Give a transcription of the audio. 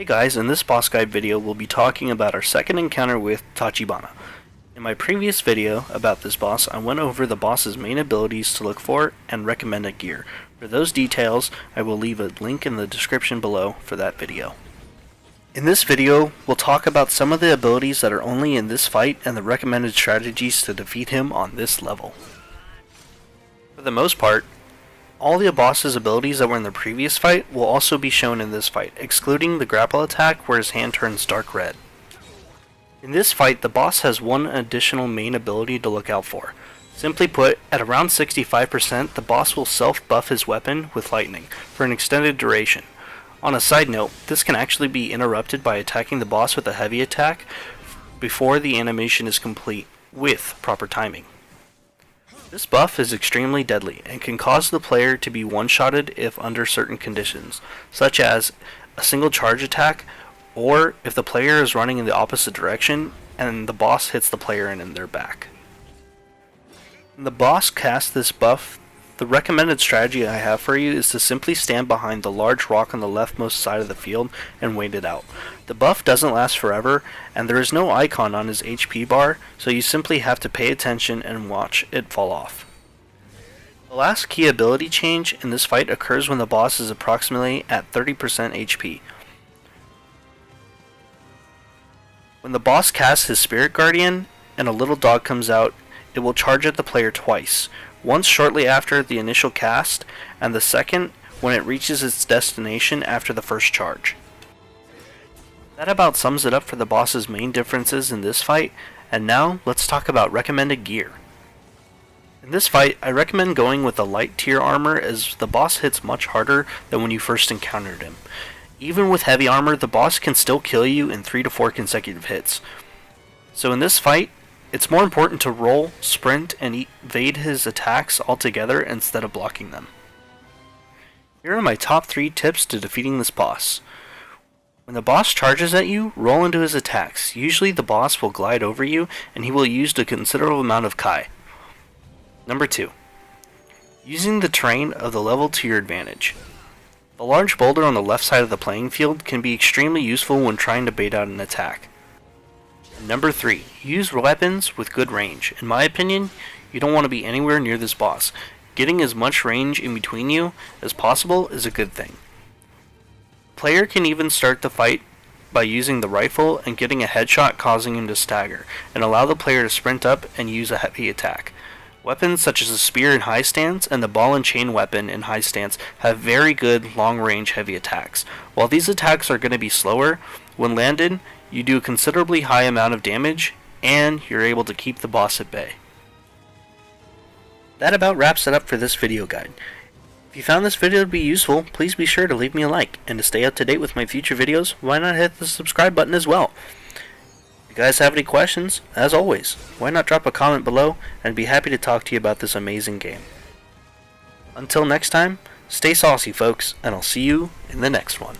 Hey guys, in this boss guide video we'll be talking about our second encounter with Tachibana. In my previous video about this boss, I went over the boss's main abilities to look for and recommended gear. For those details, I will leave a link in the description below for that video. In this video, we'll talk about some of the abilities that are only in this fight and the recommended strategies to defeat him on this level. For the most part, all the boss's abilities that were in the previous fight will also be shown in this fight, excluding the grapple attack where his hand turns dark red. In this fight, the boss has one additional main ability to look out for. Simply put, at around 65%, the boss will self-buff his weapon with lightning for an extended duration. On a side note, this can actually be interrupted by attacking the boss with a heavy attack before the animation is complete, with proper timing. This buff is extremely deadly and can cause the player to be one-shotted if under certain conditions, such as a single charge attack, or if the player is running in the opposite direction and the boss hits the player in their back. When the boss casts this buff, the recommended strategy I have for you is to simply stand behind the large rock on the leftmost side of the field and wait it out. The buff doesn't last forever, and there is no icon on his HP bar, so you simply have to pay attention and watch it fall off. The last key ability change in this fight occurs when the boss is approximately at 30% HP. When the boss casts his Spirit Guardian and a little dog comes out, it will charge at the player twice. Once shortly after the initial cast, and the second when it reaches its destination after the first charge. That about sums it up for the boss's main differences in this fight, and now let's talk about recommended gear. In this fight, I recommend going with a light tier armor as the boss hits much harder than when you first encountered him. Even with heavy armor, the boss can still kill you in 3 to 4 consecutive hits. So in this fight, it's more important to roll, sprint, and evade his attacks altogether instead of blocking them. Here are my top 3 tips to defeating this boss. When the boss charges at you, roll into his attacks. Usually the boss will glide over you and he will use a considerable amount of Kai. Number 2. Using the terrain of the level to your advantage. The large boulder on the left side of the playing field can be extremely useful when trying to bait out an attack. Number 3. Use weapons with good range. In my opinion, you don't want to be anywhere near this boss. Getting as much range in between you as possible is a good thing. The player can even start the fight by using the rifle and getting a headshot causing him to stagger, and allow the player to sprint up and use a heavy attack. Weapons such as the spear in high stance and the ball and chain weapon in high stance have very good long-range heavy attacks. While these attacks are going to be slower, when landed, you do a considerably high amount of damage, and you're able to keep the boss at bay. That about wraps it up for this video guide. If you found this video to be useful, please be sure to leave me a like, and to stay up to date with my future videos, why not hit the subscribe button as well? If you guys have any questions, as always, why not drop a comment below, and I'd be happy to talk to you about this amazing game. Until next time, stay saucy folks, and I'll see you in the next one.